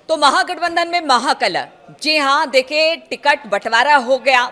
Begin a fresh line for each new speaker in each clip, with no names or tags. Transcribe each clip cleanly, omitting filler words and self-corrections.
तो महागठबंधन में महाकलह। जी हां, देखिए टिकट बंटवारा हो गया,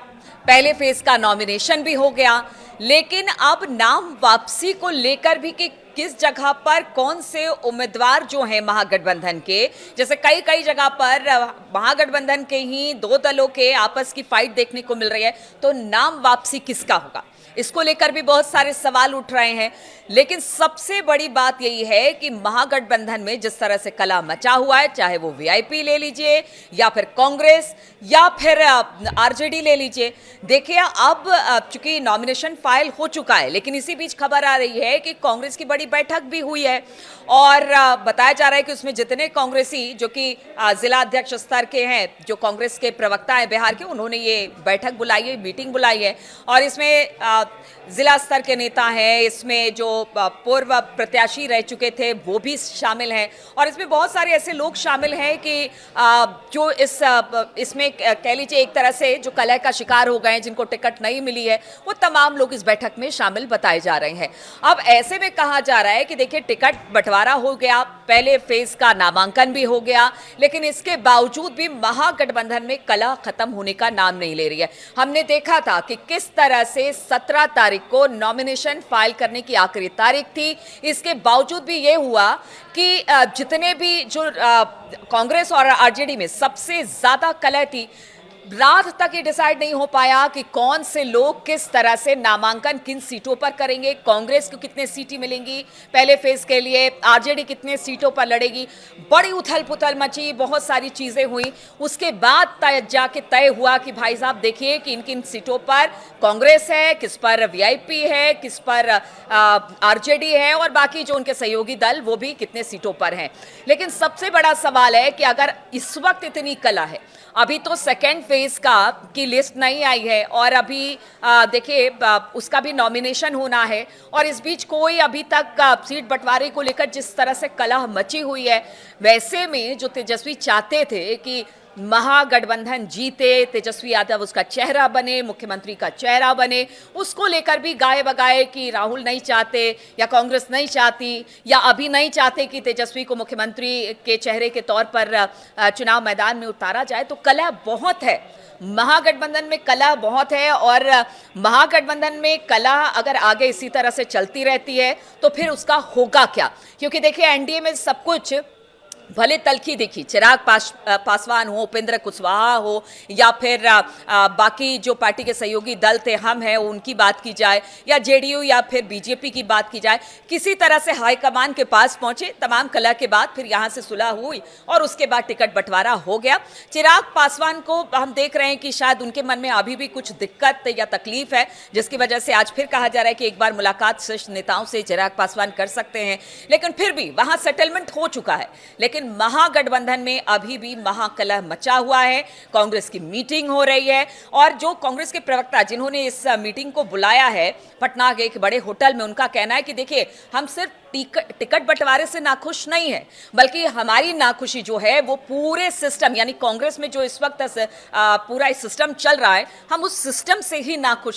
पहले फेज का नॉमिनेशन भी हो गया, लेकिन अब नाम वापसी को लेकर भी कि किस जगह पर कौन से उम्मीदवार जो हैं महागठबंधन के, जैसे कई कई जगह पर महागठबंधन के ही दो दलों के आपस की फाइट देखने को मिल रही है, तो नाम वापसी किसका होगा इसको लेकर भी बहुत सारे सवाल उठ रहे हैं। लेकिन सबसे बड़ी बात यही है कि महागठबंधन में जिस तरह से कला मचा हुआ है, चाहे वो वीआईपी ले लीजिए या फिर कांग्रेस या फिर आरजेडी ले लीजिए। देखिए अब चूंकि नॉमिनेशन फाइल हो चुका है, लेकिन इसी बीच खबर आ रही है कि कांग्रेस की बड़ी बैठक भी हुई है और बताया जा रहा है कि उसमें जितने कांग्रेसी जो कि जिला अध्यक्ष स्तर के हैं, जो कांग्रेस के प्रवक्ता हैं बिहार के, उन्होंने ये बैठक बुलाई है, मीटिंग बुलाई है और इसमें जिला स्तर के नेता हैं, इसमें जो पूर्व प्रत्याशी रह चुके थे वो भी शामिल हैं और इसमें बहुत सारे ऐसे लोग शामिल हैं कि जो इसमें कह लीजिए एक तरह से जो कलह का शिकार हो गए हैं, जिनको टिकट नहीं मिली है, वो तमाम लोग इस बैठक में शामिल बताए जा रहे हैं। अब ऐसे में कहा जा रहा है कि देखिए टिकट बंटवारा हो गया, पहले फेज का नामांकन भी हो गया, लेकिन इसके बावजूद भी महागठबंधन में कलह खत्म होने का नाम नहीं ले रही है। हमने देखा था कि किस तरह से 17 तारीख को नॉमिनेशन फाइल करने की आखिरी तारीख थी, इसके बावजूद भी ये हुआ कि जितने भी जो कांग्रेस और आरजेडी में सबसे ज्यादा कलह थी, रात तक ये डिसाइड नहीं हो पाया कि कौन से लोग किस तरह से नामांकन किन सीटों पर करेंगे, कांग्रेस को कितने सीटें मिलेंगी पहले फेज के लिए, आरजेडी कितने सीटों पर लड़ेगी। बड़ी उथल पुथल मची, बहुत सारी चीजें हुई। उसके बाद जाके तय हुआ कि भाई साहब देखिए कि इन किन सीटों पर कांग्रेस है, किस पर वीआईपी है, किस पर आरजेडी है और बाकी जो उनके सहयोगी दल वो भी कितने सीटों पर हैं। लेकिन सबसे बड़ा सवाल है कि अगर इस वक्त इतनी कलह है, अभी तो सेकेंड फेज की लिस्ट नहीं आई है और अभी देखिए उसका भी नॉमिनेशन होना है और इस बीच कोई अभी तक सीट बंटवारे को लेकर जिस तरह से कलह मची हुई है, वैसे में जो तेजस्वी चाहते थे कि महागठबंधन जीते, तेजस्वी यादव उसका चेहरा बने, मुख्यमंत्री का चेहरा बने, उसको लेकर भी गाए बगाए कि राहुल नहीं चाहते या कांग्रेस नहीं चाहती या अभी नहीं चाहते कि तेजस्वी को मुख्यमंत्री के चेहरे के तौर पर चुनाव मैदान में उतारा जाए। तो कलह बहुत है, महागठबंधन में कलह बहुत है और महागठबंधन में कलह अगर आगे इसी तरह से चलती रहती है तो फिर उसका होगा क्या? क्योंकि देखिए एनडीए में सब कुछ भले तलखी दिखी, चिराग पासवान हो, उपेंद्र कुशवाहा हो या फिर बाकी जो पार्टी के सहयोगी दल थे, हम हैं, उनकी बात की जाए या जेडीयू या फिर बीजेपी की बात की जाए, किसी तरह से हाईकमान के पास पहुंचे। तमाम कलह के बाद फिर यहां से सुलह हुई और उसके बाद टिकट बंटवारा हो गया। चिराग पासवान को हम देख रहे हैं कि शायद उनके मन में अभी भी कुछ दिक्कत या तकलीफ है, जिसकी वजह से आज फिर कहा जा रहा है कि एक बार मुलाकात शीर्ष नेताओं से चिराग पासवान कर सकते हैं, लेकिन फिर भी वहां सेटलमेंट हो चुका है। लेकिन महागठबंधन में अभी भी महाकलह मचा हुआ है। कांग्रेस की मीटिंग हो रही है और जो कांग्रेस के प्रवक्ता जिन्होंने इस मीटिंग को बुलाया है पटना के एक बड़े होटल में, उनका कहना है कि देखिए हम सिर्फ टिकट बंटवारे से नाखुश नहीं है, बल्कि हमारी नाखुशी जो है वो पूरे सिस्टम, यानी कांग्रेस में जो इस वक्त पूरा सिस्टम चल रहा है, हम उस सिस्टम से ही नाखुश है।